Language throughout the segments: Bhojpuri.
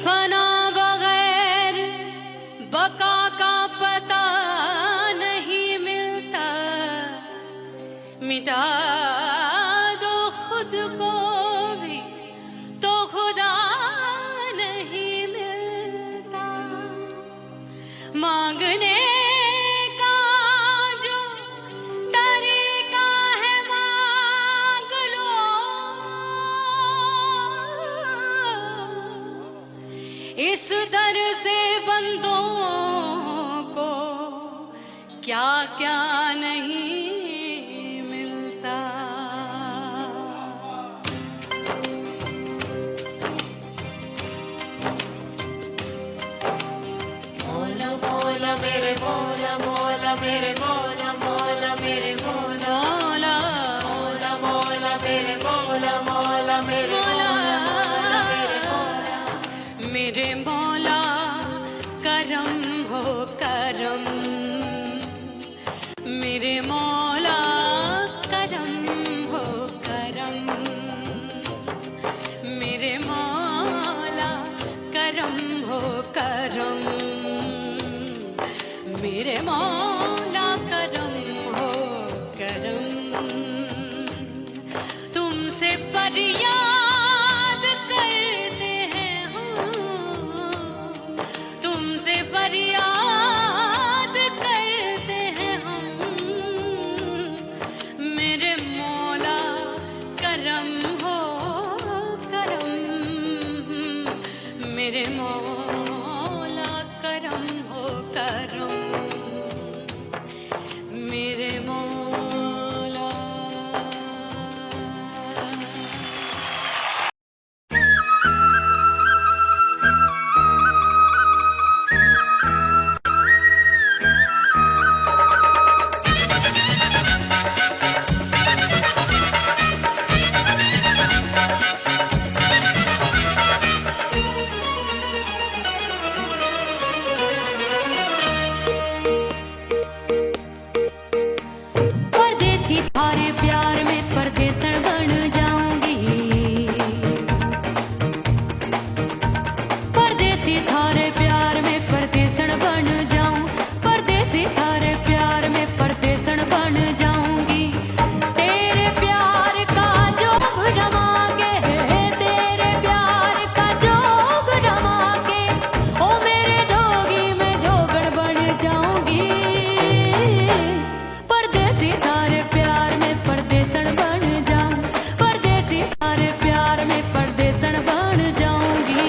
फना बगैर बका का पता नहीं मिलता, मिटा दो खुद को भी तो खुदा नहीं मिलता। मांगने का जो तरीका है मांग लो, इस दर से बंदों को क्या क्या नहीं मिलता। मौला मौला मेरे मौला मौला मेरे मौला मौला मेरे मौला मौला मौला मेरे मौला मौला मेरे मौला मेरे मौला मेरे मौला करम हो करम, मेरे मौला करम हो करम, मेरे मौला करम हो करम, मेरे मौला करम हो करम। तुमसे फरियाद करते हैं हम, तुमसे फरियाद करते हैं हम, मेरे मौला करम हो करम, मेरे मौला करम हो करम, मेरे मौला। परदेसी थारे प्यार में परदेसन बन जाऊंगी, परदेसी थारे प्यार में परदेसन बन जाऊं, परदेसी थारे प्यार में परदेसन बन जाऊंगी। तेरे प्यार का जोग जमा के, तेरे प्यार का जोग जमा के, ओ मेरे जोगी मैं जोगण बन जाऊंगी। परदेसी थारे प्यार में परदेसन बन जाऊं, परदेसी थारे प्यार में परदेसन बन जाऊंगी।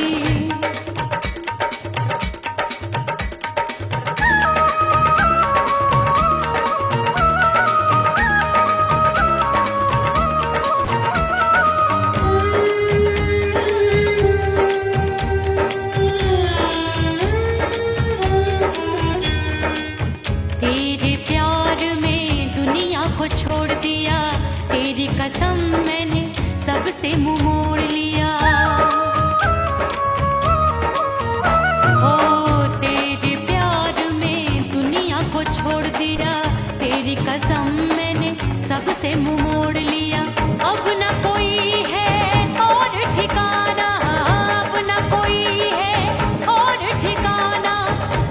तेरे प्यार में दुनिया को छोड़ दिया, तेरी कसम मैंने सबसे मुंह मोड़ लिया। हो तेरे प्यार में दुनिया को छोड़ दिया, तेरी कसम मैंने सबसे मुंह मोड़ लिया। अब न कोई है और ठिकाना, अब न कोई है और ठिकाना,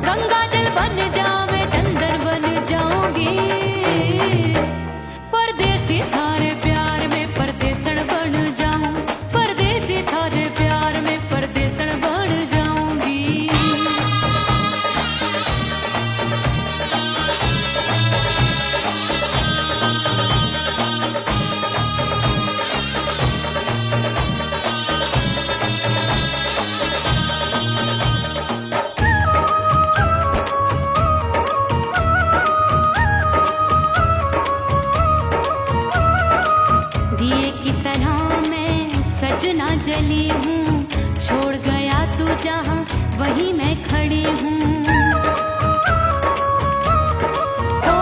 गंगा जल बन जावे चंदन बन जाऊंगी। परदेसी थारे प्यार में परदेसन बन जाऊं, परदेसी थारे प्यार में परदेसन बन जाऊंगी। दिए की तरह मैं सजना जली हूँ, छोड़ गया तू जहाँ वहीं मैं खड़ी हूँ। ओ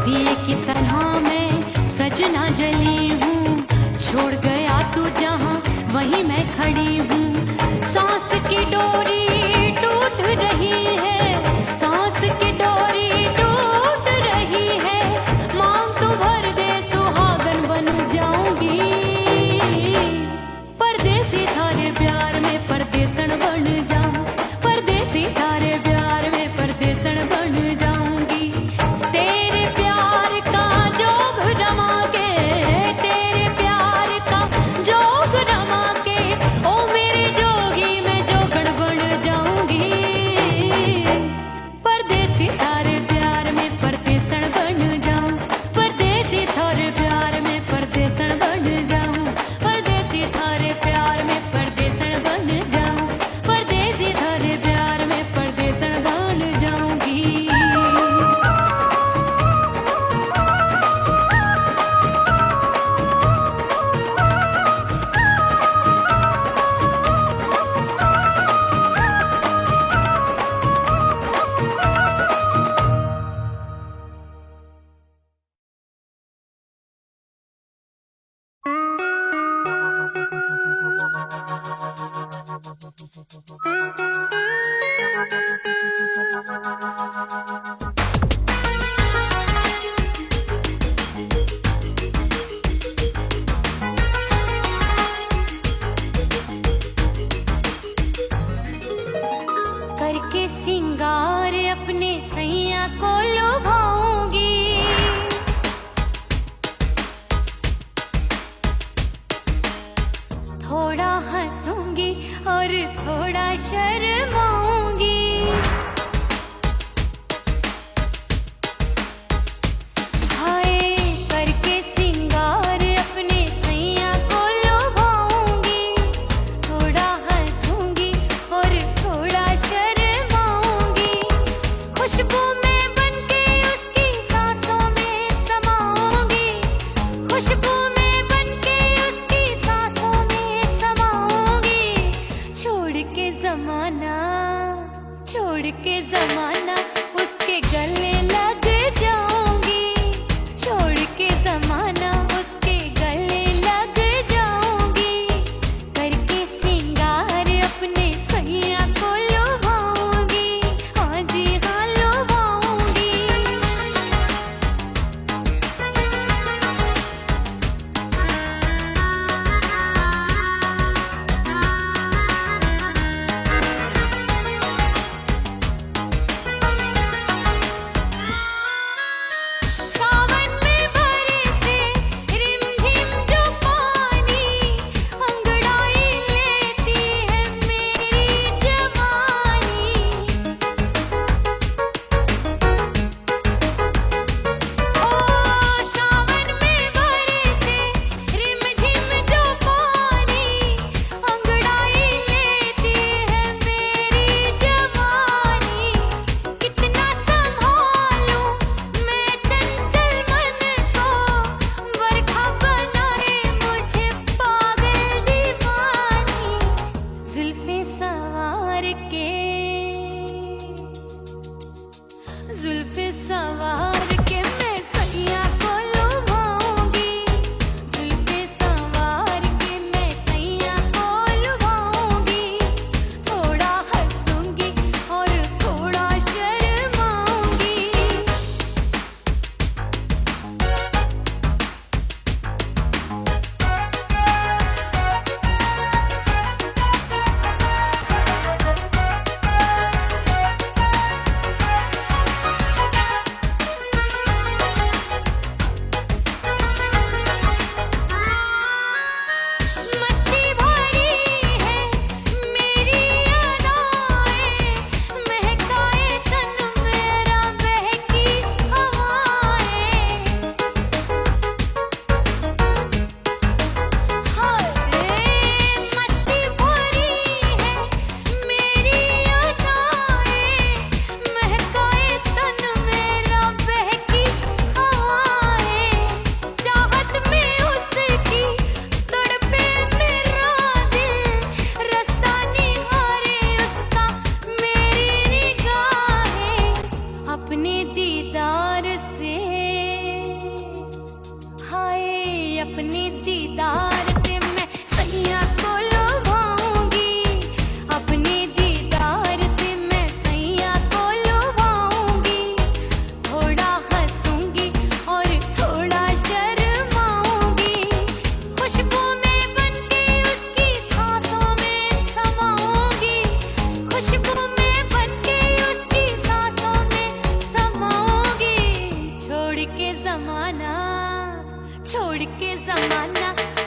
दिए की तरह मैं सजना जली हूँ, छोड़ गया तू जहाँ वहीं मैं खड़ी हूँ। सांस की डोरी टूट रही है, सांस की डोरी टूट रही है, मांग तू भर दे सुहागन बन जाऊंगी। परदेसी थारे प्यार में परदेसन और थोड़ा शर्माऊंगी। हाय करके सिंगार अपने सैया को लुभाऊंगी। थोड़ा हंसूंगी और थोड़ा शर्माऊंगी। खुशबू में बनके उसकी सांसों में समाऊंगी। खुशबू में बनके उसकी सांसों में समाऊंगी। छोड़ के जमाना उसके गले लग जाऊंगी। छोड़ के जमाना उसके गले लग जाऊंगी। करके सिंगार अपने सैया को लुभाऊंगी। हाँ जी हाँ लुभाऊंगी। सावन में बरसे रिमझिम जो पानी, अंगड़ाई लेती है मेरी जवानी। ओ सावन में बरसे रिमझिम जो पानी, अंगड़ाई लेती है मेरी जवानी। कितना संभालूं मैं चंचल मन को, बरखा बनाए मुझे पागल दीवानी। जुल्फे सवार के मैं सैया को लुभाऊंगी। जुल्फे सवार के मैं सैया को लुभाऊंगी। थोड़ा हंसूंगी और थोड़ा शर्माऊंगी। मस्ती भरी है मेरी अदाएं, महकाए तन मेरा बहकी हवाएं। हाय मस्ती भरी है मेरी अदाएं, महकाए तन मेरा बहकी हवाएं। चाहत में उसकी तड़पे मेरा दिल, रास्ता निहारे उसका मेरी निगाहें। अपने दीदार से हाय अपने दीदार से मैं सैया को लुभाऊंगी। अपने दीदार से मैं सैया को लुभाऊंगी। थोड़ा हंसूंगी और थोड़ा शर्माऊंगी। खुशबू में बनके उसकी सांसों में समाऊंगी। खुशबू में बनके उसकी सांसों में समाऊंगी। छोड़ के जमाना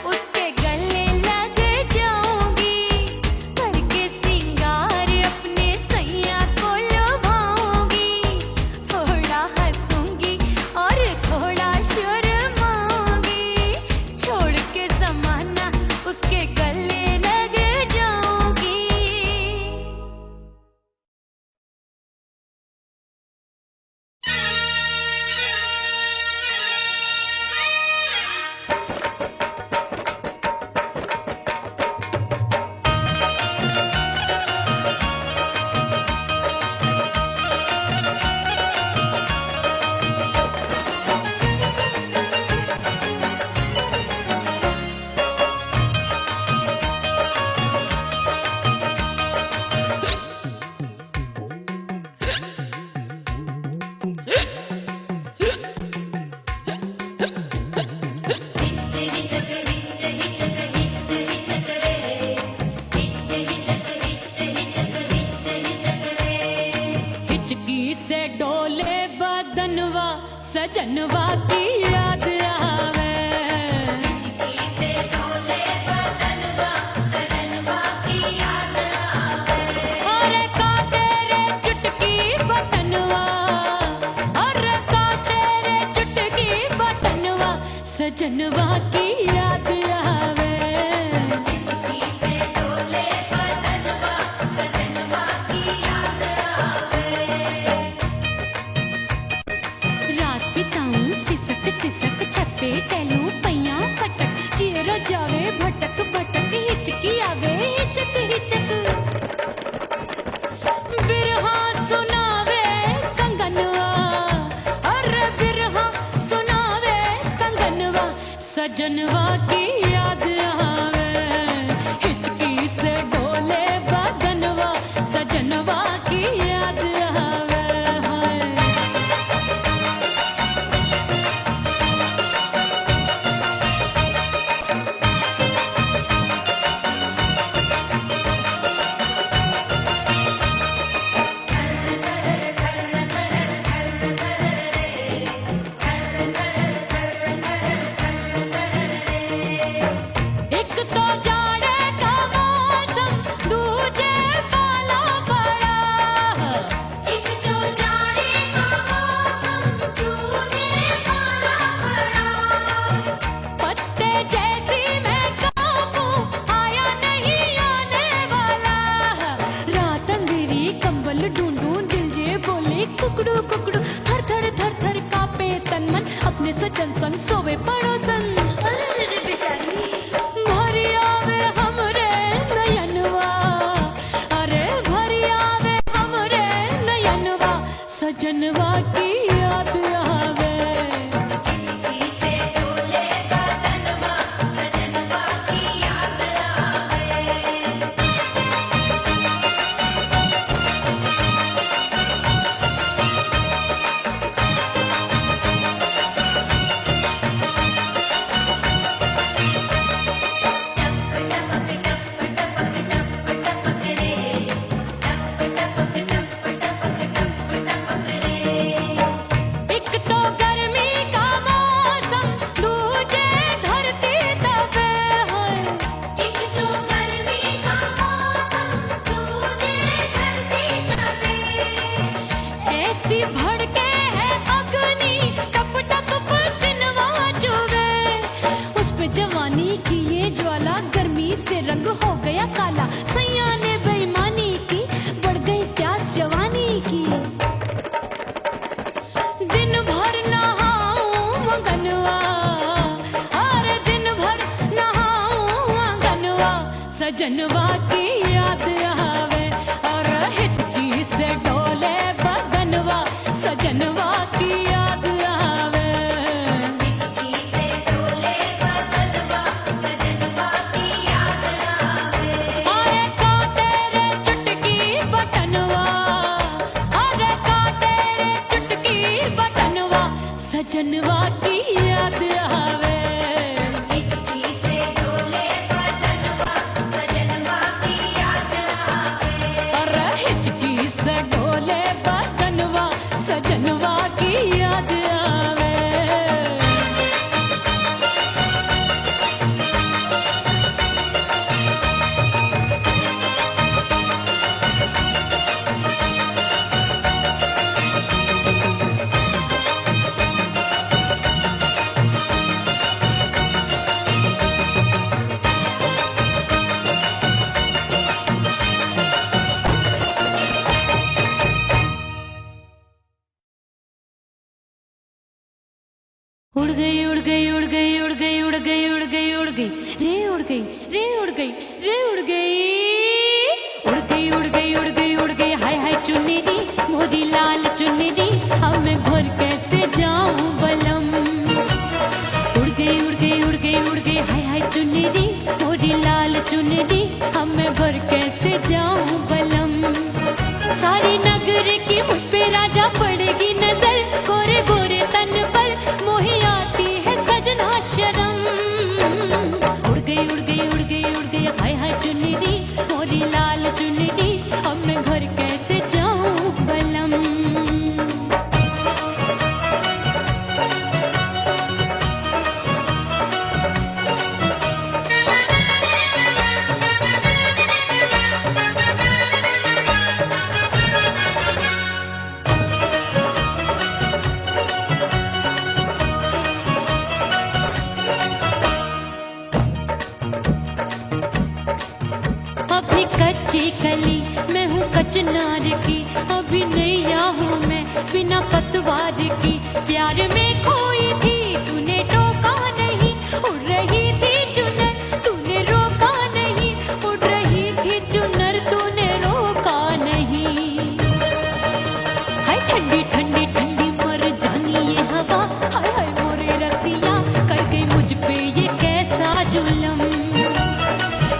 उसके गले लग जाऊंगी। करके सिंगार अपने सैया को लुभाऊंगी। थोड़ा हंसूंगी और थोड़ा शर्माऊंगी। छोड़ के जमाना उसके गले लग जाऊंगी। सजनवा की याद आवे, हिचकी से डोले बदनवा, सजनवा की याद सजनवा की याद आवे। हिचकी से डोले बदनवा सजनवा की याद आवे। रात बिताऊं सिसक सिसक छत पे टहलूं पैयां पटक चेहरा जावे भटक भटक हिचकी आवे हिचक हिचक। बिरहा सुनावे कंगनवा अरे बिरहा सुनावे कंगनवा सजनवा की याद आवे। हिचकी से डोले बदनवा सजनवा की याद आवे। हाय एक तो जाड़े का मौसम दूजे पाला पड़ा। एक तो जाड़े का मौसम दूजे पाला पड़ा। पत्ते जैसी मैं काबू आया नहीं आने वाला। रात अंधेरी कंबल ढूंढूं दिल ये बोले कुकड़ू कुकड़ू थर थर थर थर कांपे तन मन अपने सजन संग सोवे पड़ोसन। अरे रे बेचारी भरी आवे हमरे नयनवा अरे भरी आवे हमरे नयनवा सजनवा की याद आवे। हिचकी से डोले बदनवा सजनवा की याद आवे। एक तो गर्मी का मौसम दूजे धरती तपे है। एक तो गर्मी का मौसम दूजे धरती तपे। ऐसी भड़के है अग्नि टप टप पसीनवा चुभे। उस पे जवानी की ये ज्वाला गर्मी से रंग हो गया काला। सैया ने बेईमानी की बढ़ गई प्यास जवानी की। दिन भर नहाऊं आंगनवा अरे दिन भर नहाऊं आंगनवा सजनवा की याद आवे। और हिचकी से डोले बदनवा सजनवा की याद आवे। हिचकी से डोले बदनवा सजनवा की याद आवे। अरे काटे रे चुटकी बटनवा अरे काटे रे चुटकी बटनवा सजनवा की याद आवे। हिचकी से डोले बदनवा सजनवा चिनार की, अभी नैया हूँ मैं बिना पतवार की। प्यार में खोई थी तूने टोका नहीं, उड़ रही थी चुनर तूने रोका नहीं, उड़ रही थी चुनर तूने रोका नहीं। हाय ठंडी ठंडी ठंडी मर जानी ये हवा, हाय हाय मोरे रसिया कर गई मुझ पे ये कैसा जुल्म।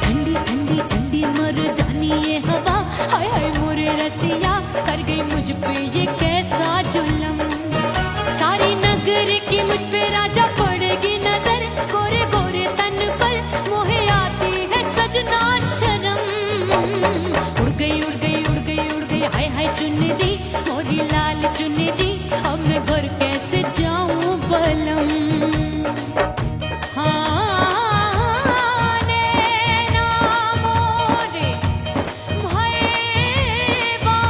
ठंडी ठंडी ठंडी मर जानी ये हवा, हाय हाय मोरे रसिया कर गई मुझ पे ये कैसा जुल्म। सारी नगर की मुझ पे राजा पड़ेगी नजर, गोरे गोरे तन पर मोहे आती है सजना शर्म। उड़ गई उड़ गई उड़ गई उड़ गई हाय हाय चुनरी, मोरी लाल चुनरी, अब मैं घर कैसे जाऊं बलम। हाँ नैना मोरे भये बांझ,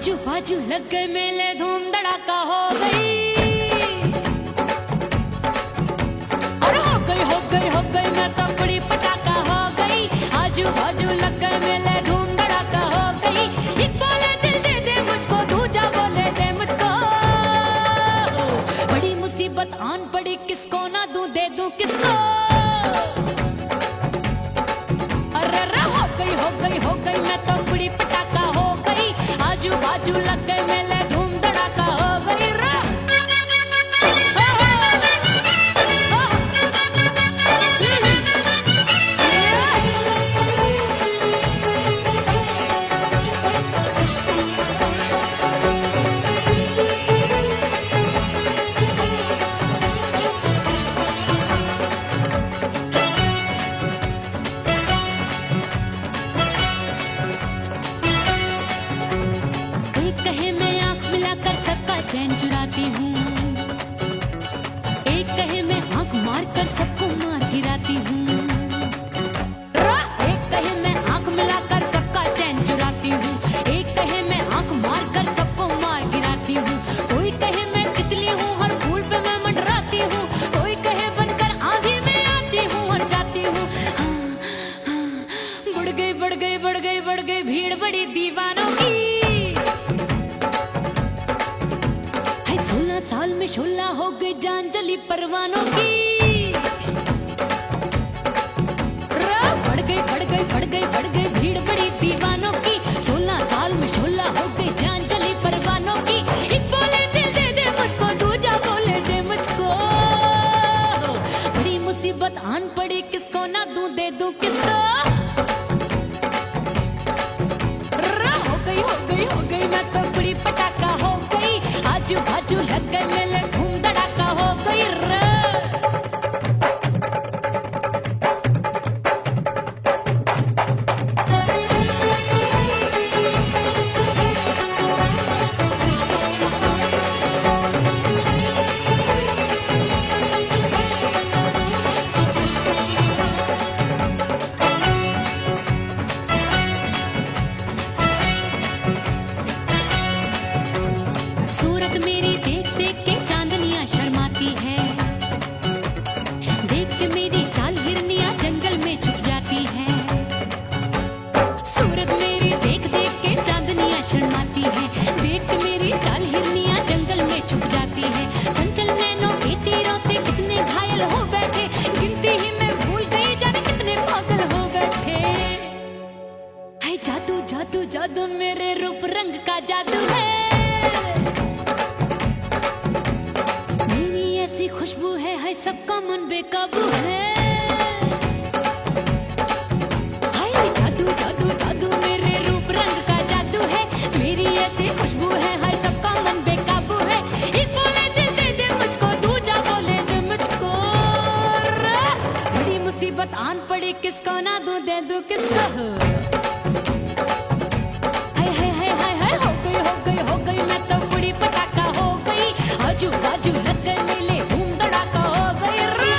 आजू बाजू लग गए मेले, धूम धड़ाका हो गई। और हो गई मैं तो बड़ी पटाखा हो गई। आजू बाजू लग गए मेले, धूम धड़ाका हो गई। एक बोले दिल दे दे मुझको, दूजा बोले दे मुझको। बड़ी मुसीबत आन पड़ी, किसको ना दूं दे दूं किसको। हो गई मैं तो बड़ी पटाखा हो गई। आजू बाजू लग गए मेले, धूम धड़ाका हो गई रा। चैन चुराती हूँ, एक कहे मैं आंख मार कर सबको मार गिराती हूँ। एक कहे मैं आंख मिलाकर सबका चैन चुराती हूँ, एक कहे मैं आंख मार कर सबको मार गिराती हूँ। कोई कहे मैं तितली हूँ, हर फूल पे मैं मंडराती हूँ। कोई कहे बनकर आंधी में आती हूँ और जाती हूँ। बढ़ गई भीड़ बड़ी दीवानों की। 16 साल में शोला हो गई जान जली परवानों की। बढ़ गई भीड़ बड़ी दीवानों की। 16 साल में शोला हो गई जान जली परवानों की। एक बोले दिल दे दे मुझको, दूजा बोले दे मुझको। बड़ी मुसीबत आन पड़ी, किसको ना दूं दे दूं किसको। हो गई मैं तो बड़ी पटाखा हो गई। आजू बाजू लग गए मेले, धूम धड़ाका हो गई रे। सूरत मेरी देख देख के चांदनियां शर्माती है। देख के मेरी चाल हिरनियां जंगल में छुप जाती है। सूरत मेरी देख देख के चांदनियां शर्माती है। देख के मेरी चाल हिरनियां जंगल में छुप जाती है। चंचल नैनों के तीरों से कितने घायल हो बैठे, गिनती ही मैं भूल गई जाने कितने पागल हो बैठे। है जादू जादू जादू मेरे रूप रंग का जादू है। खुशबू है सबका मन बेकाबू है। हाय जादू जादू जादू मेरे रूप रंग का जादू है। मेरी ऐसी खुशबू है, हाय सबका मन बेकाबू है। एक बोले दिल दे दे मुझको, दूजा बोले दे मुझको। बड़ी मुसीबत आन पड़ी, किसको ना दूं दे दूं किसको। हो गई मैं तो बड़ी पटाखा हो गई। आजू बाजू लग गए मेले, धूम धड़ाका हो गई रा।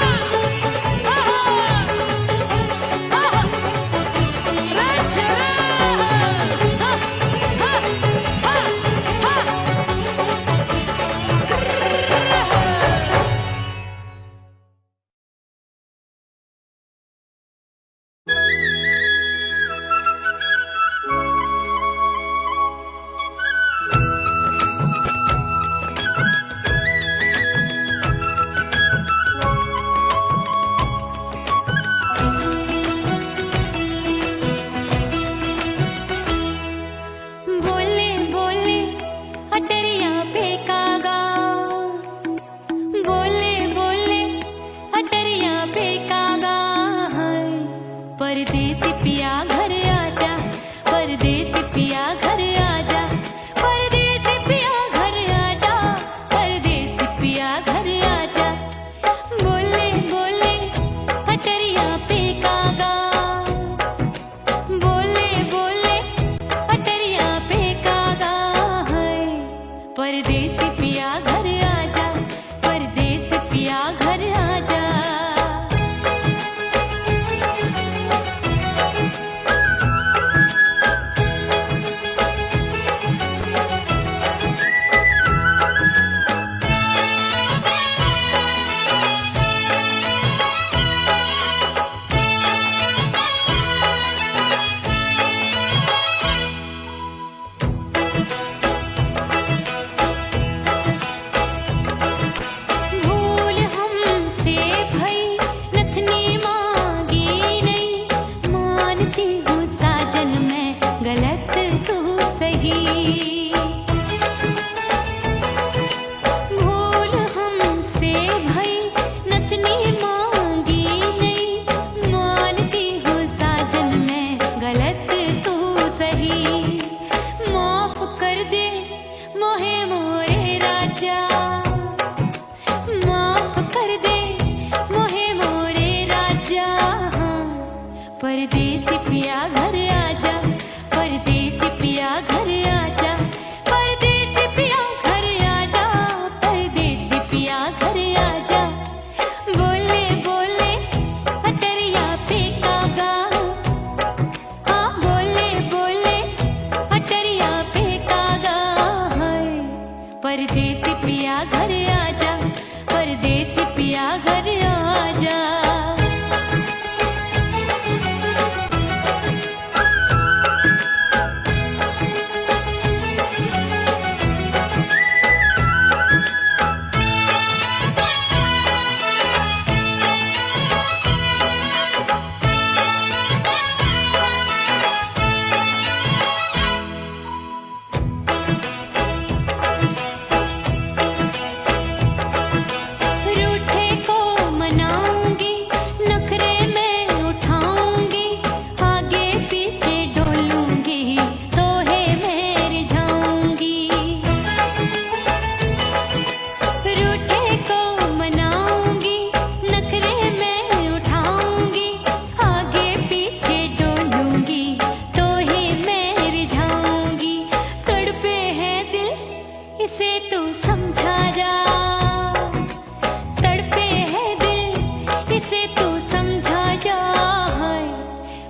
मोहे मोरे राजा माफ कर दे मोहे मोरे राजा हाँ। परदेसी पिया घर आजा परदेसी पिया घर आजा परदेसी पिया घर आजा परदेसी पिया घर आजा बोले बोले अटरिया पे कागा हाँ बोले बोले अटरिया पे कागा है परदेसी पिया घर आजा परदेसी पिया घर आजा रूठे को मनाऊंगी नखरे में उठाऊंगी आगे पीछे डोलूंगी तो है मैं रिझाऊंगी रूठे को मनाऊंगी नखरे में उठाऊंगी आगे पीछे डोलूंगी तो है मैं रिझाऊंगी तड़पे है दिल इसे तू समझा जा तड़पे है दिल इसे तू समझा जा है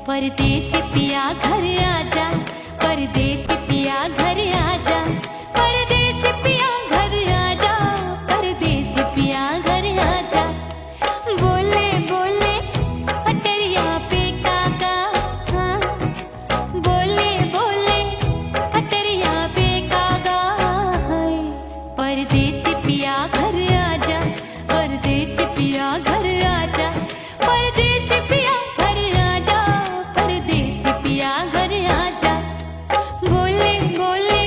परदेसी पिया घर आजा परदेसी पिया घर आजा परदेसी पिया घर आजा परदेसी पिया घर आजा बोले बोले अटरिया पे कागा हाँ बोले बोले अटरिया पे कागा है परदेसी पिया घर आजा परदेसी पिया घर आजा परदेसी पिया घर आजा परदेसी पिया घर आजा बोले बोले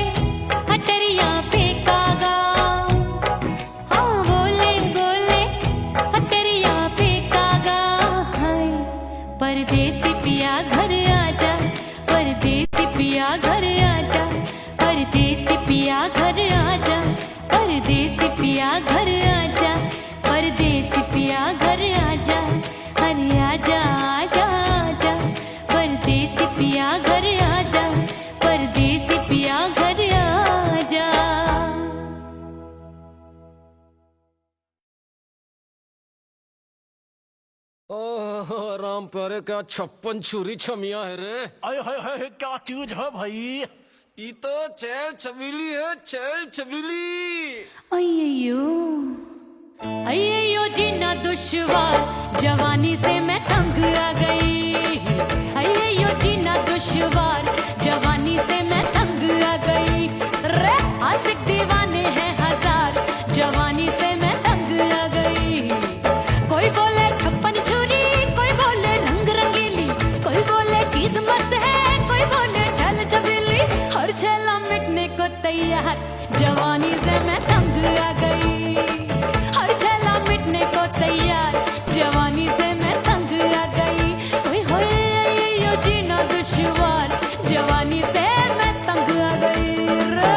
अटरिया पे कागा हाँ बोले बोले अटरिया पे कागा है परदेसी पिया घर आजा परदेसी पिया घर आजा परदेसी पिया घर आजा परदेसी पिया घर आजा परदेसी पिया घर आजा अरे आजा आजा आजा परदेसी पिया घर आजा परदेसी पिया घर आजा ओह राम प्यारे क्या 56 छुरी छमिया है रे। अरे हाय हाय क्या चीज है भाई। ये तो चैल छबीली है चैल छबीली। अय्यो अय्यो जीना दुश्वार जवानी से मैं तंग आ गई अय्यो जीना दुश्वार जवानी से मैं तंग आ गई रे आशिक दीवाने हैं हजार जवानी से मैं तंग आ गई कोई बोले 56 छुरी कोई बोले रंग रंगीली कोई बोले चीज मस्त है कोई बोले छल छबीली हर छला मिटने को तैयार जवानी से मैं तंग आ गई हर छला मिटने को तैयार जवानी से मैं तंग आ गई ओए होए यो जीना दुश्वार जवानी से मैं तंग आ गई रे।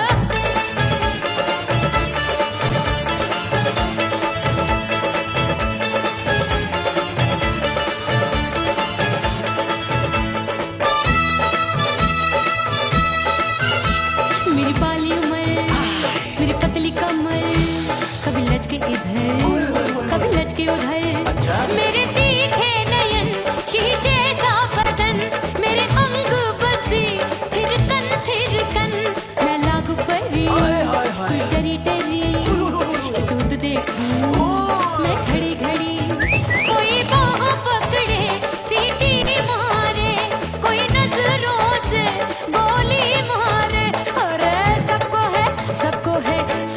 मेरी बाली उम्र मेरी पतली कमर कभी लचके इधर कभी लचके उधर मेरे तीखे नयन शीशे का बदन मेरे अंग बसी थिरकन मैं लागू परी डरी डरी दूध देखूं मैं घड़ी घड़ी कोई बाह पकड़े सीटी मारे कोई नजरों से गोली मारे अरे सबको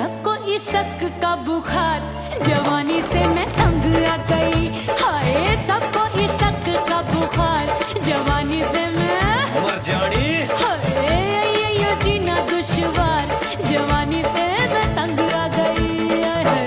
सबको इस शक का बुखार जवानी से मैं तंग आ गई हाय सबको इस शक का बुखार जवानी से मैं मर जानी हाय ये जीना दुश्वार जवानी से मैं तंग आ गई हाय।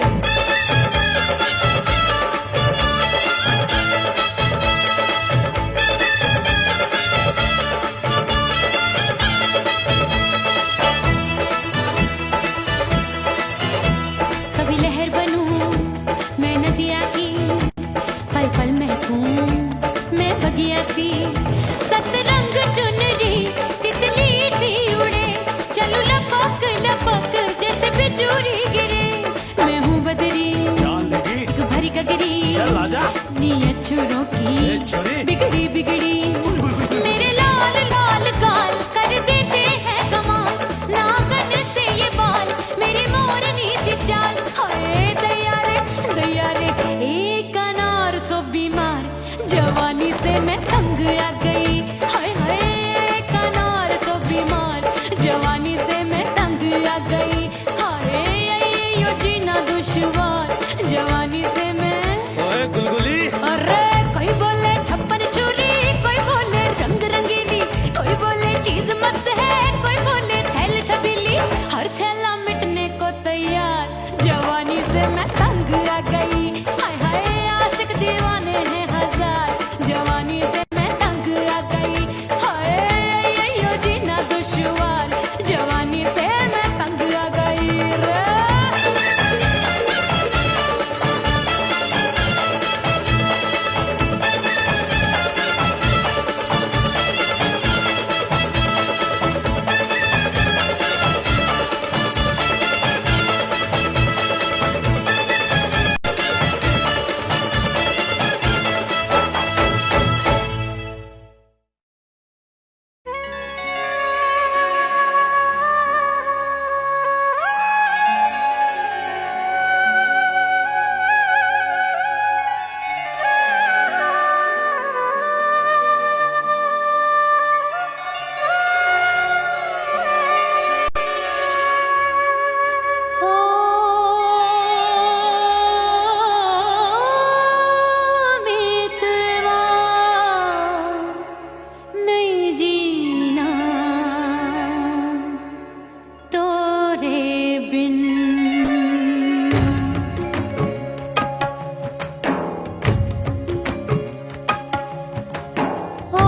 नी अछूरों की छोरी। बिगड़ी बिगड़ी मेरे लाल लाल गाल कर देते हैं कमाल नागन से ये बाल मेरी मोरनी सी चाल हाय दया रे एक अनार सो बीमार जवानी से मैं तंग आ गई हाय हाय एक अनार सो बीमार जवानी से मैं तंग आ गई हाय यो जीना दुश्वार जवानी से मैं ओए गुलगुली अरे कोई बोले छप्पन चूली कोई बोले रंग रंगीली कोई बोले चीज मस्त है कोई बोले छैल छबीली हर छैला मिटने को तैयार जवानी से मैं तंग आ गई हाय हाय आशिक दीवाने हैं हजार जवानी से मैं तंग आ गई हाय यो जीना दुश्वार जवानी से मैं तंग आ गई रे नहीं जीना तोरे बिन ओ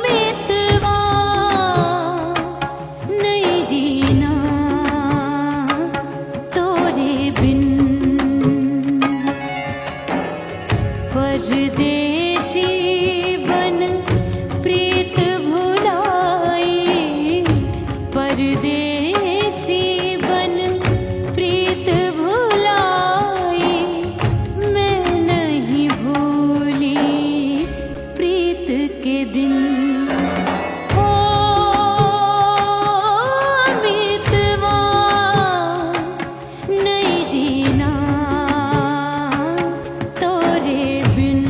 मितवा नहीं जीना तोरे बिन परदेसी बन प्रीत भुलाई परदेसी बन प्रीत भुलाई मैं नहीं भूली प्रीत के दिन ओ मितवा नहीं जीना तोरे बिन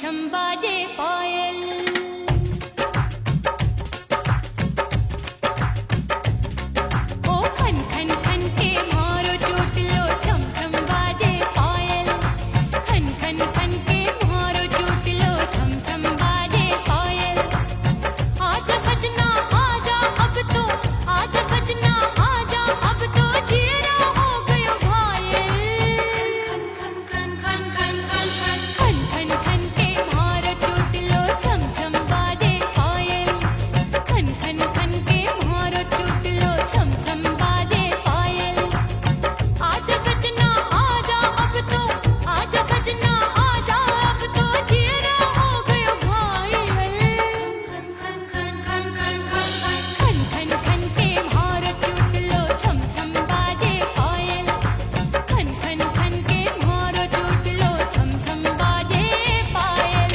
छम बाजे पायल। ओ खन खन खन के मारो चोटलो छम छम बाजे पायल। खन खन खन के मारो चोटलो छम छम बाजे पायल। आजा सजना आजा अब तो, आजा सजना आजा अब तो, जीरा हो गयो घायल। खन खन खन खन खन खन खन खन के मारो चोटलो छम छम बाजे पायल। खन खन खन के मारो चोटलो छम छम बाजे पायल। आजा सजना आजा अब तो, आजा सजना आजा अब तो, जीरा हो गयो घायल। खन खन खन खन खन खन खन खन के मारो चोटलो छम छम बाजे पायल। खन खन खन के मारो चोटलो छम छम बाजे पायल।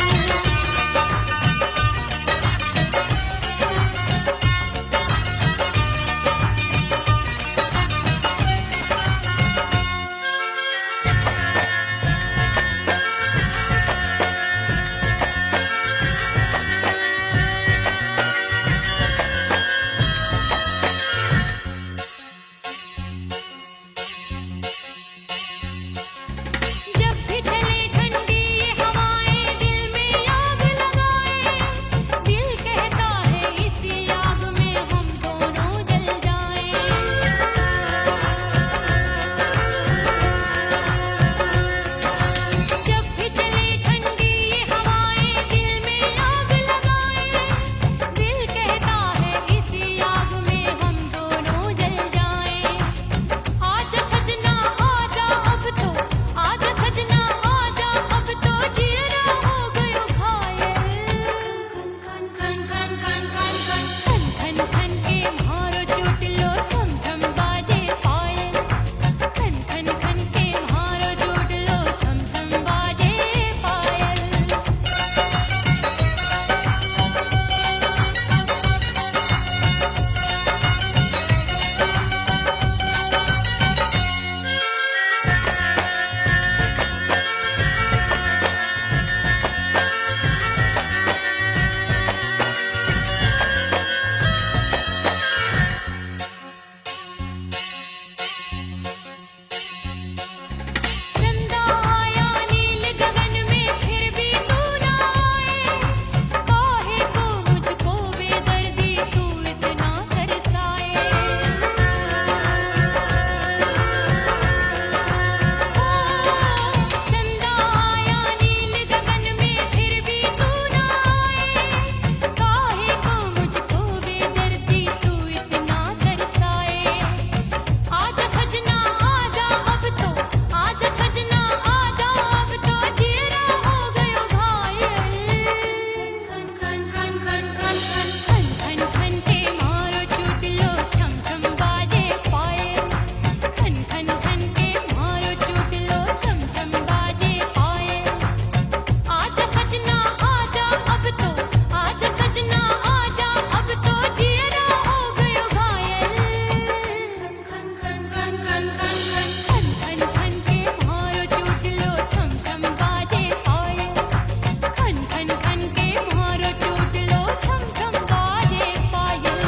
जब भी चले ठंडी ये हवाएं दिल में आग लगाए। दिल कहता है इसी आग में हम दोनों जल जाएं। जब भी चले ठंडी ये हवाएं दिल में आग लगाए। दिल कहता है इसी आग में हम दोनों जल जाएं। आजा सजना आजा अब तो, आजा सजना आजा अब तो, जीरा हो गयो घायल। खन खन खन खन खन खन खन खन के मारो चोटलो छम छम बाजे पायल। खन खन खन के मारो चोटलो छम छम बाजे पायल। चंदा आया नील गगन में फिर भी तू ना आए। काहे को मुझको बेदर्दी तू इतना तरसाए। चंदा आया नील गगन में फिर भी तू ना आए। काहे को मुझको बेदर्दी तू इतना तरसाए। आजा सजना आजा अब तो, आजा सजना आजा अब तो, जीरा हो गयो घायल। खन खन खन खन खन खन खन के मारो चोटलो छम छम बाजे पायल। खन खन खन के मारो चोटलो छम छम बाजे पायल। आजा सजना आजा अब तो, आजा सजना आजा अब तो, जीरा हो गयो घायल। खन खन खन खन खन खन खन के मारो चोटलो छम छम बाजे पायल। खन खन खन के मारो चोटलो छम छम बाजे पायल।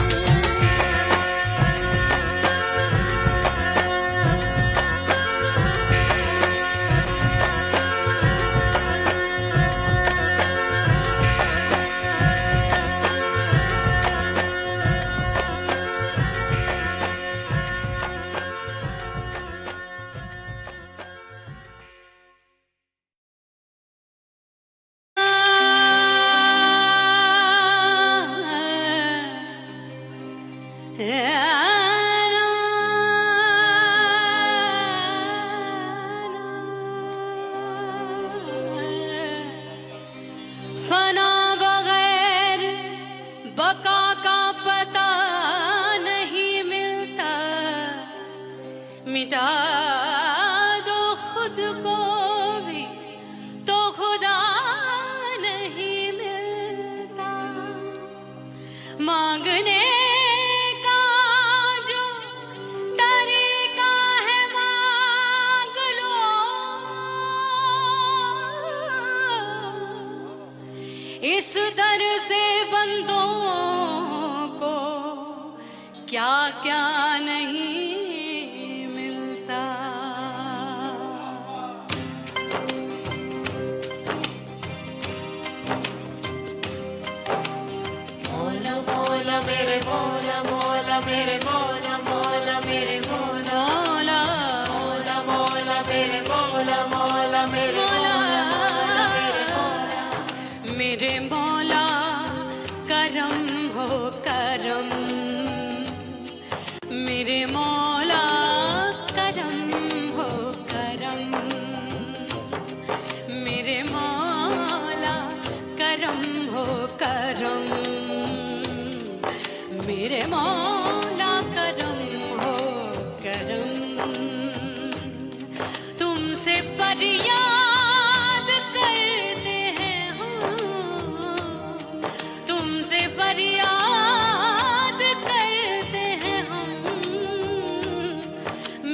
फना बगैर बका का पता नहीं मिलता। मिटा दो खुद को भी तो खुदा नहीं मिलता। मांगने का जो तरीका है मांग लो। इस दर से बंदों को क्या क्या नहीं मिलता। मौला मौला मेरे मौला मौला मेरे मौला मौला मेरे मौला मौला मौला मौला मेरे मौला मौला मेरे मौला मौला मेरे मौला मेरे मौला करम हो करम, मेरे मौला करम हो करम, मेरे मौला करम हो करम, मेरे मौला करम हो करम। तुमसे फरियाद करते हैं हम, तुमसे फरियाद करते हैं हम,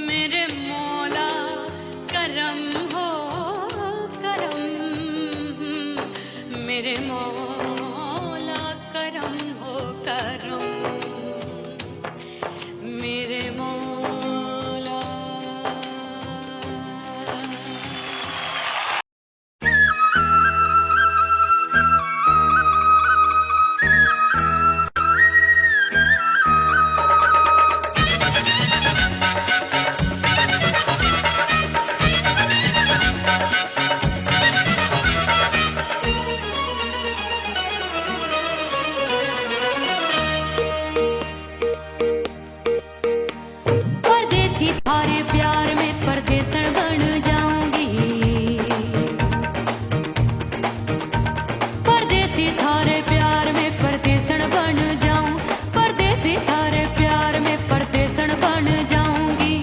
मेरे मौला करम हो करम, मेरे मौला करम हो करम, मेरे मौला। परदेसी थारे प्यार में परदेसन बन जाऊंगी, परदेसी थारे प्यार में परदेसन बन जाऊं, परदेसी थारे प्यार में परदेसन बन जाऊंगी।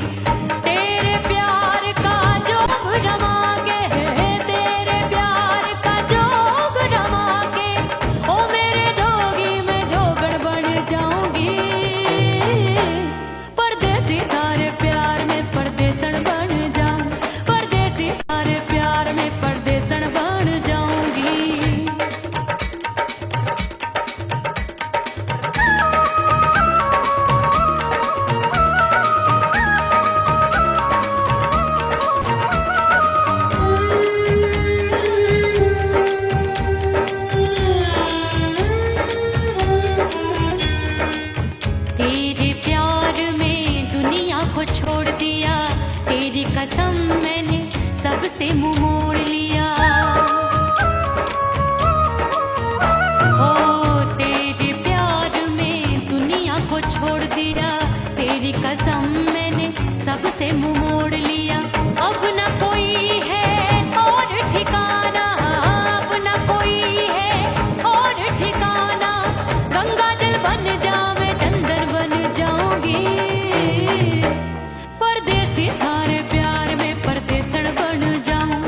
तेरे प्यार का जोग जमा के, तेरे प्यार का जोग जमा के, ओ मेरे जोगी मैं जोगण बन जाऊंगी। परदेसी थारे प्यार में परदेसन बन जाऊं, परदेसी थारे प्यार में परदेसन बन जाऊंगी। तेरे प्यार में दुनिया को छोड़ दिया, तेरी कसम मैंने सबसे मुंह मोड़ लिया। हो तेरे प्यार में दुनिया को छोड़ दिया, तेरी कसम मैंने सबसे मुंह मोड़ लिया। अब न कोई है और ठिकाना, अब न कोई है और ठिकाना, गंगा जल बन जावे चंदन बन जाऊंगी। परदेसी थारे प्यार में परदेसन बन जाऊं,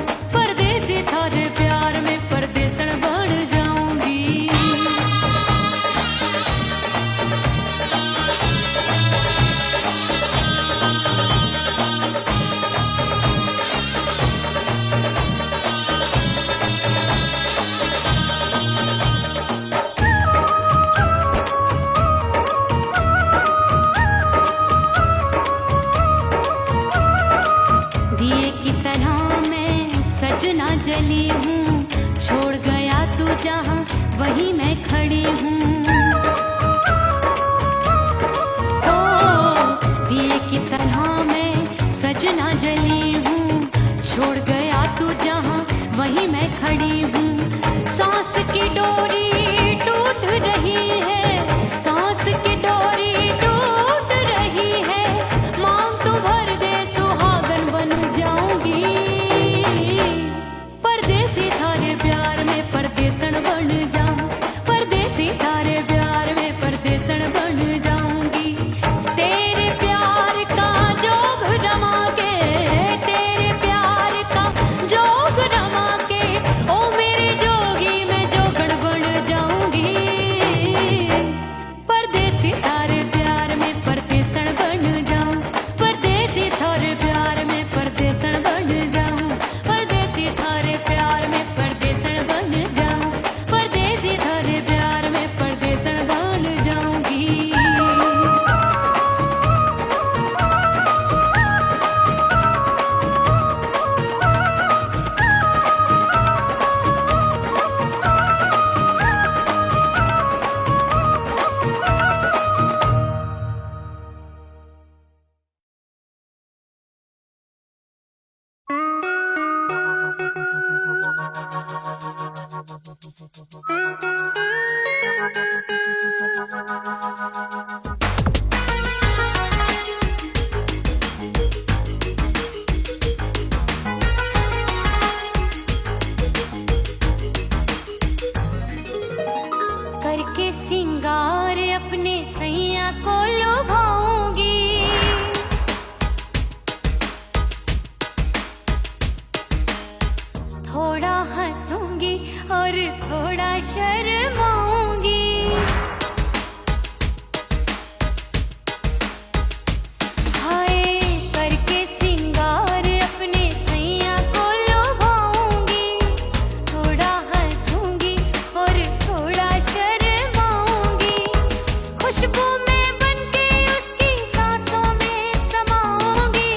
खुशबू में बनके उसकी सांसों में समाऊंगी,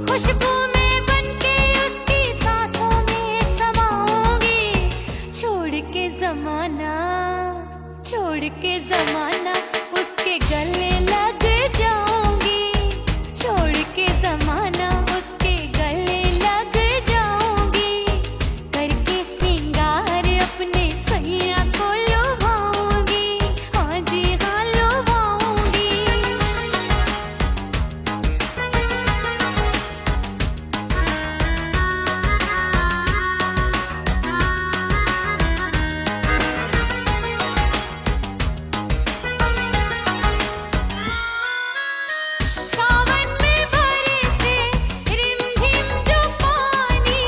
खुशबू में बनके उसकी सांसों में समाऊंगी। छोड़ के जमाना, छोड़ के जमाना उसके गले लग जाऊंगी, छोड़ के जमाना उसके गले लग जाऊंगी। करके सिंगार अपने सैया को लुभाऊंगी, हाँ जी हाँ लुभाऊंगी। सावन में बरसे रिमझिम जो पानी,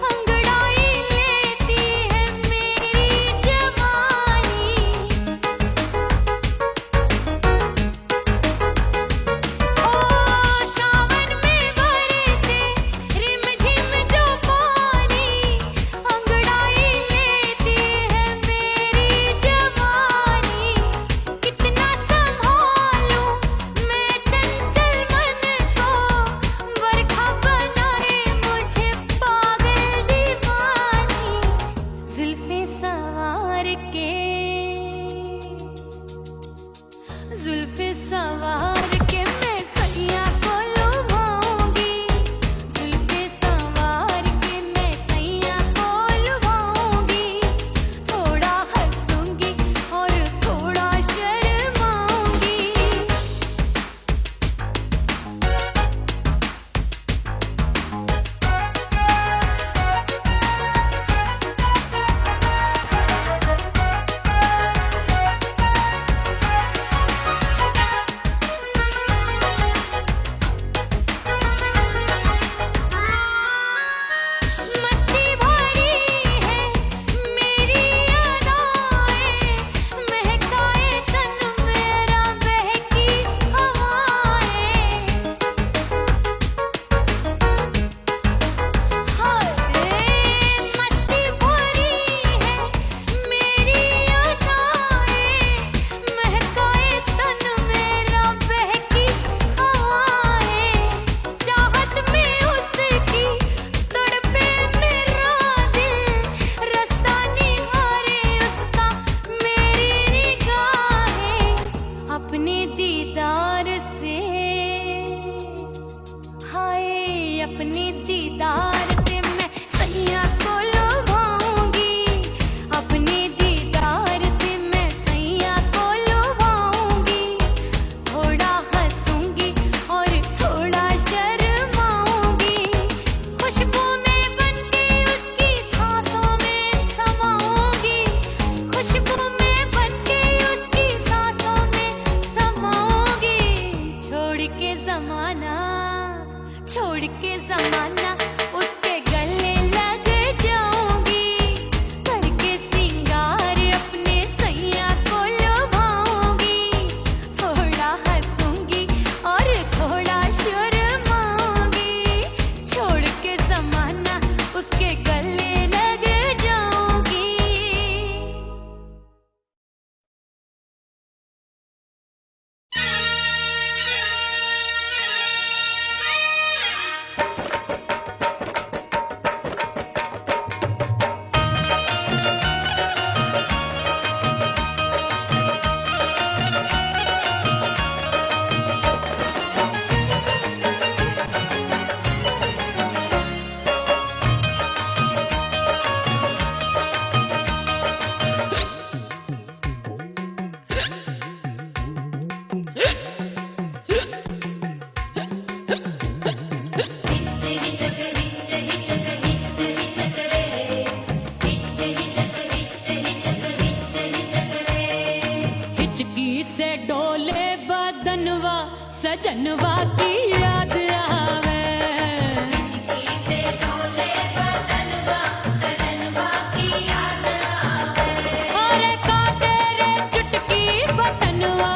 अंगड़ाई लेती है मेरी जवानी। ओ सावन में बरसे रिमझिम जो पानी, अंगड़ाई लेती है मेरी जवानी। कितना संभालूं मैं चंचल मन को, बरखा बनाए मुझे पागल दीवानी। जुल्फे सवार के, जुल्फे सवार के मैं सैया को लुभाऊंगी, जुल्फे सवार के मैं सैया को लुभाऊंगी। थोड़ा हंसूंगी और थोड़ा शर्माऊंगी। मस्ती भरी है मेरी अदाएं, महकाए तन मेरा बहकी हवाएं। हाय मस्ती भरी है मेरी अदाएं, महकाए तन मेरा बहकी हवाएं। चाहत में उसकी तड़पे मेरा दिल, रास्ता निहारे उसका मेरी निगाहें। अपने दीदार से, हाय अपने दीदार से मैं सैया को लुभाऊंगी, अपने दीदार से मैं सैया को लुभाऊंगी। थोड़ा हंसूंगी और थोड़ा शर्माऊंगी। खुशबू में बनके उसकी सांसों में समाऊंगी, खुशबू में बनके उसकी सांसों में समाऊंगी। छोड़ के जमाना, छोड़ के जमाना उसके गले लग जाऊंगी। करके सिंगार अपने सैया को लुभाऊंगी। थोड़ा हंसूंगी और थोड़ा शर्माऊंगी। छोड़ के जमाना उसके गले लग जाऊंगी। सजनवा की याद आवे, हिचकी से डोले बदनवा, सजनवा की याद आवे। अरे का तेरे चुटकी बटनवा,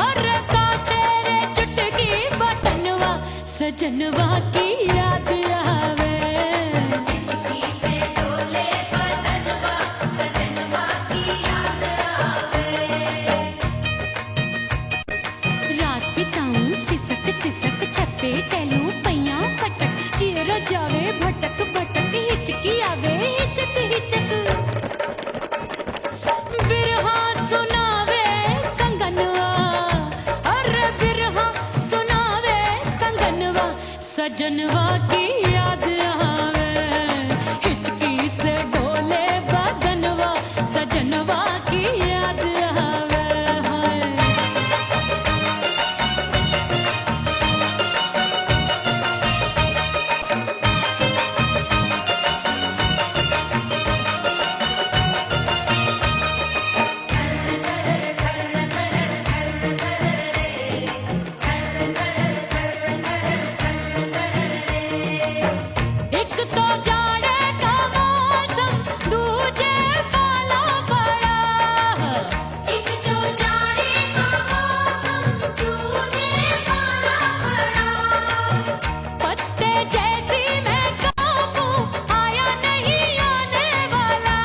अरे का तेरे चुटकी बटनवा, सजनवा की याद आवे। हिचकी से डोले बदनवा, सजनवा की याद आवे। सजनवा की याद आवे, हिचकी से डोले बदनवा, सजनवा की याद आवे हाय। एक तो जाड़े का मौसम, दूजे पाला पड़ा, एक तो जाड़े का मौसम, दूजे पाला पड़ा। पत्ते जैसी मैं कांपूं, आया नहीं आने वाला,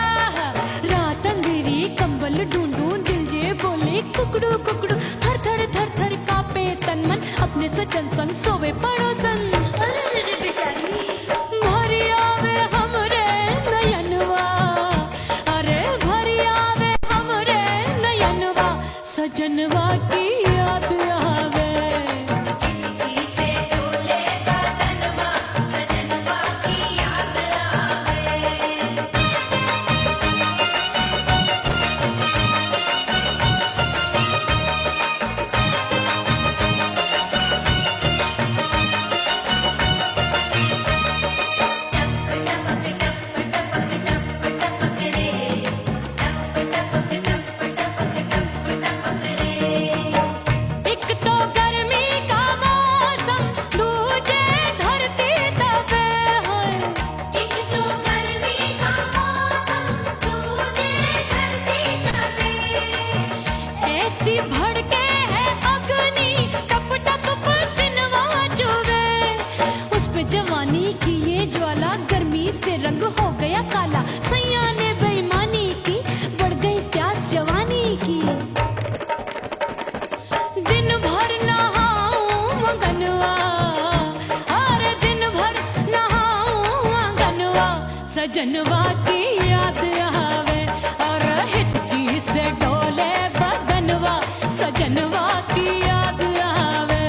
रात अंधेरी कंबल ढूंढूं, दिल ये बोले कुकड़ू कुकड़ू, थर थर थर थर कांपे तन मन, अपने सजन संग सोवे पड़ोसन। अरे रे बेचारी, भरी आवे हमरे नयनवा, अरे भरी आवे हमरे नयनवा, सजनवा की याद आवे। हिचकी से डोले बदनवा, सजनवा की याद आवे। एक तो गर्मी का मौसम, दूजे धरती तपे है, एक तो गर्मी का मौसम, दूजे धरती तपे। ऐसी भड़के है अग्नि, टप टप पसीनवा चुभे, उस पे जवानी की ये ज्वाला, गर्मी से रंग हो गया काला, सैया ने बेईमानी की, बढ़ गई प्यास जवानी की। दिन भर नहाऊं आंगनवा, अरे दिन भर नहाऊं आंगनवा, सजनवा की याद आवे, और हिचकी से डोले बदनवा, सजनवा की याद आवे।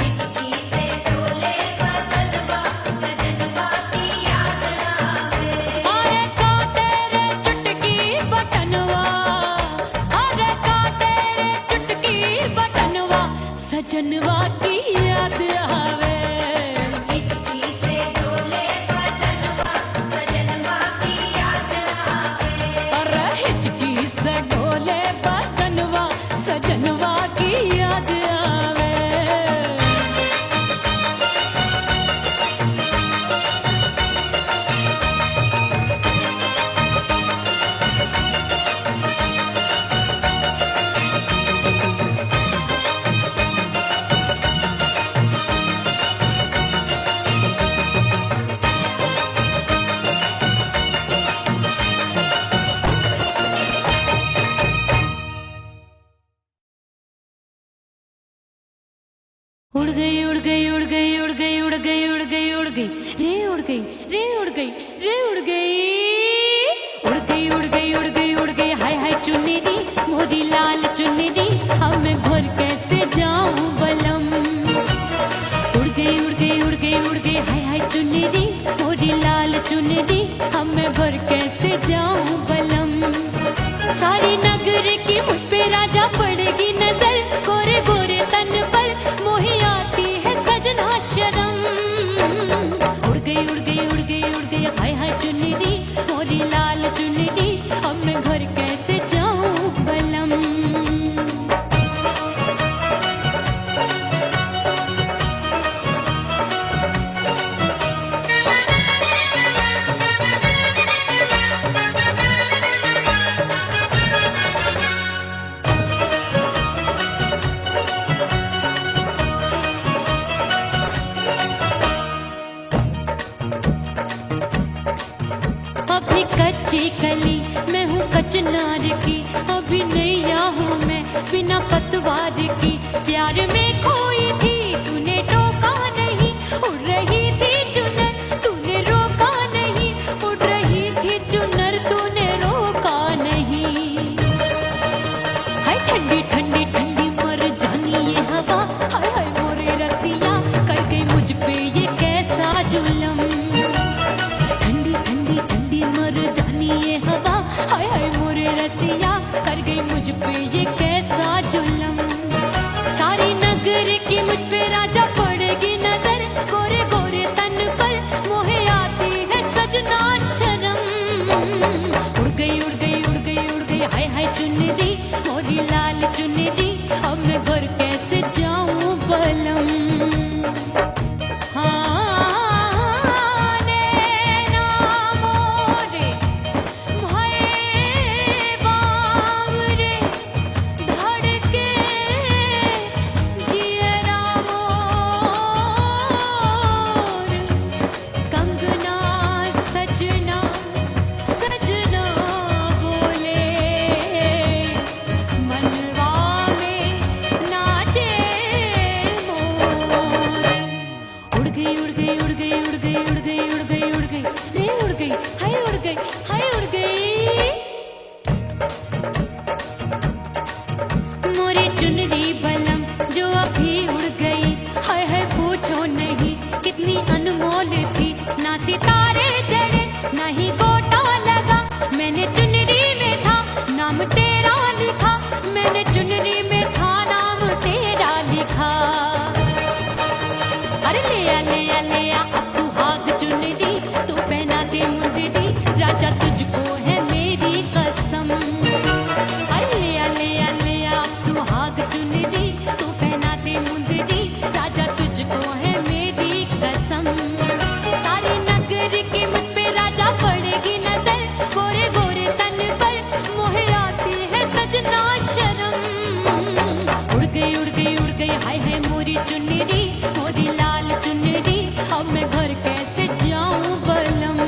हिचकी से डोले बदनवा, सजनवा की याद आवे। अरे काटे रे चुटकी बटनवा, अरे काटे रे चुटकी बटनवा, सजनवा की याद आवे। हिचकी से डोले बदनवा, सजनवा की याद आवे। अरे हिचकी से डोले बदनवा, सजनवा की याद आवे। उड़ गई उड़ गई उड़ गई उड़ गई उड़ गई उड़ गई उड़ गई रे उड़ गई रे उड़ गई रे उड़ गई उड़ गई उड़ गई उड़ गई उड़ गई हाय हाय चुनरी मोरी लाल चुनरी अब मैं घर कैसे जाऊं बलम उड़ गई उड़ गई उड़ गई उड़ गई हाय हाय चुनरी मोरी लाल चुनरी अब मैं घर कैसे जाऊं बलम सारी नगर की मुझ पे राजा पड़ेगी नजर गोरे गोरे तन पर मोही आती है सजना शर्म उड़ गई उड़ गई उड़ गई उड़ गई हाय हाय चुनरी मोरी लाल चुनरी अब मैं घर कैसे जाऊं बलम अभी कच्ची कली मैं हूँ कचनार की अभी नैया हूँ मैं बिना पतवार की प्यार में खोई थी तूने टोका नहीं उड़ रही थी चुनर तूने रोका नहीं उड़ रही थी चुनर तूने रोका नहीं हाय ठंडी ठंडी ठंडी मर जानी ये हवा हाय हाय मोरे रसिया कर गई मुझ पे ये मोरी चुनरी बलम जो अभी उड़ गई, हाय हाय पूछो नहीं कितनी अनमोल थी। ना सितारे जड़े ना ही गोटा लगा, मैंने चुनरी में था नाम तेरा लिखा, मैंने चुनरी में था नाम तेरा लिखा। अरे ले आ अब सुहाग चुनरी, तू पहना दे मुंदरी, राजा तुझको है मेरी कसम। अरे ले आ अब सुहाग चुनरी, तू पहना दे मुंदरी, राजा तुझको है मेरी कसम। सारी नगर की मुझ पे राजा पड़ेगी नजर, गोरे गोरे तन पर मोहे आती है सजना शर्म। उड़ गई हाय हाय मोरी चुनरी, मोरी लाल चुनरी, अब मैं घर कैसे जाऊं बलम।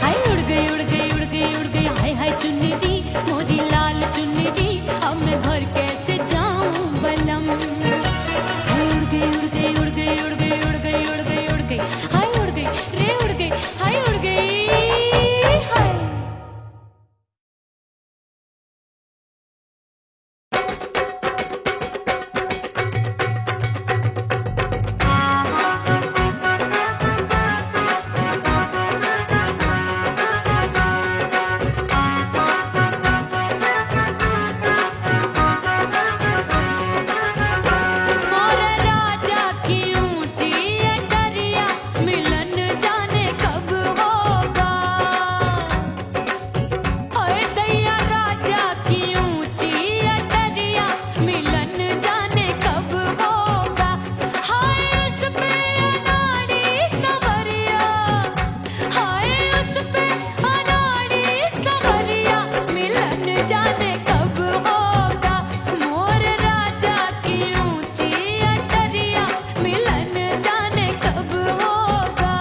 हाय उड़ गई हाय हाय चुनरी, मोरी लाल चुनरी, अब मैं घर कैसे जाऊं बलम। हाय उड़ गई हाय उड़ गई रे उड़ गई हाय उड़ गई हाय। मोर राजा की ऊंची अटरिया, मिलन जाने कब होगा। हाय दैया राजा की ऊंची अटरिया, मिलन जाने कब होगा। हाय उस पे अनाड़ी सवरिया, हाय उस पे अनाड़ी सवरिया, मिलन जाने कब होगा। मोर राजा की ऊंची अटरिया, मिलन जाने कब होगा।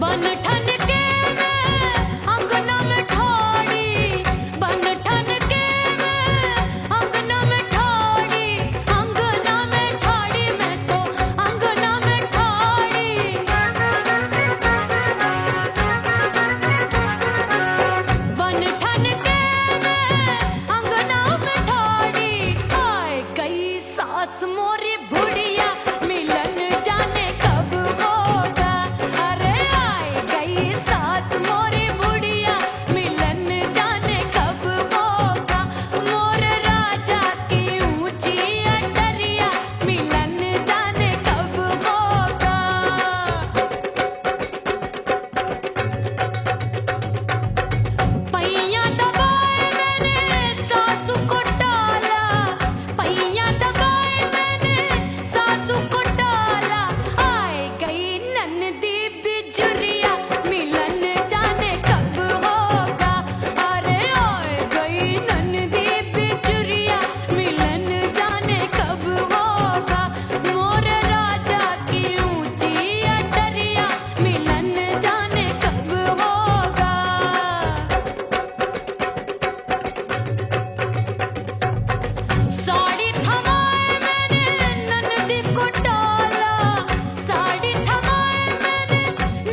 बन ठन के मैं अंगना में ठाड़ी, बन ठन के मैं अंगना में ठाड़ी, अंगना में ठाड़ी, मैं तो अंगना में ठाड़ी। बन ठन के मैं अंगना में ठाड़ी, आए गई सास मोरी बुढ़िया, मिलन जाने कब होगा। अरे आए गई सास मोरी बुढ़िया, मिलन जाने कब होगा। मोर राजा की ऊंची अटरिया, मिलन जाने कब होगा। पैया दबाए मैंने सासू को टाला, पैया दबाए मैंने सासू को टाला, आए गई ननदी बिजुरिया, मिलन जाने कब होगा। अरे आए गई ननदी बिजुरिया, मिलन जाने कब होगा। मोर राजा की ऊंची अटरिया, मिलन जाने कब होगा। साड़ी थमाए मैंने ननदी को टाला, साड़ी थमाए मैंने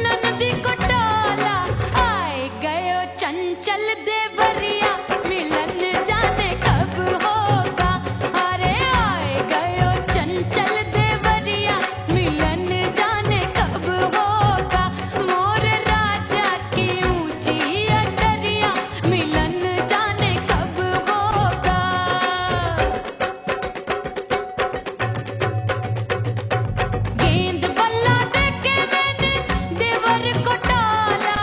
ननदी को टाला, आए गयो चंचल देवरिया, मिलन जाने कब होगा। अरे आए गयो चंचल देवरिया, मिलन जाने कब होगा। मोर राजा की ऊंची अटरिया, मिलन जाने कब होगा। गेंद बल्ला देके मैंने देवर को टाला,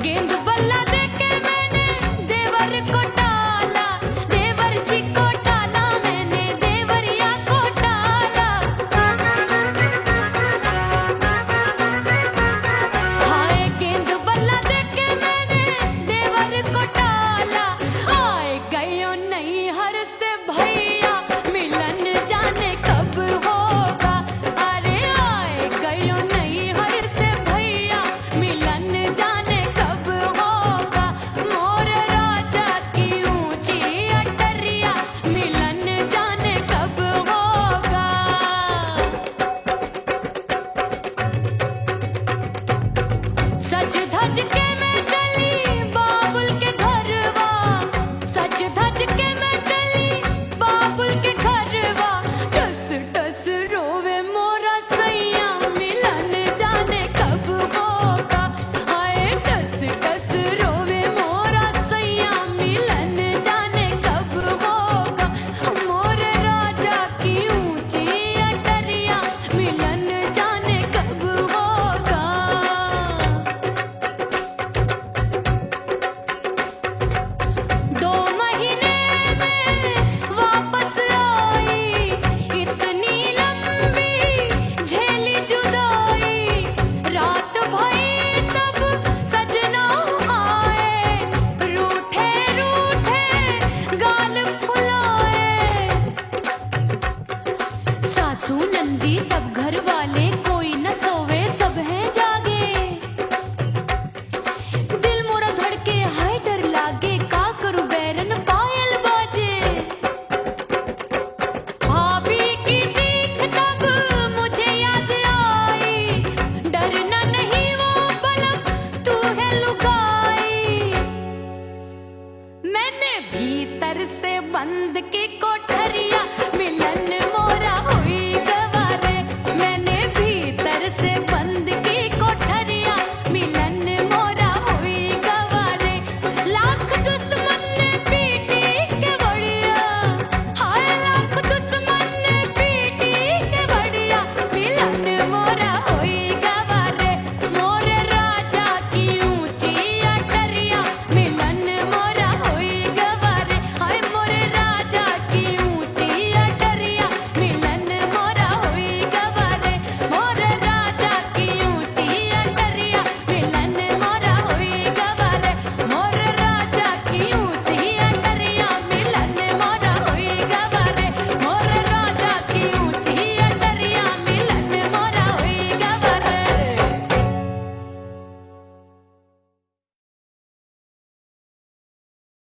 गेंद बल्ला देके मैंने देवर बंद की को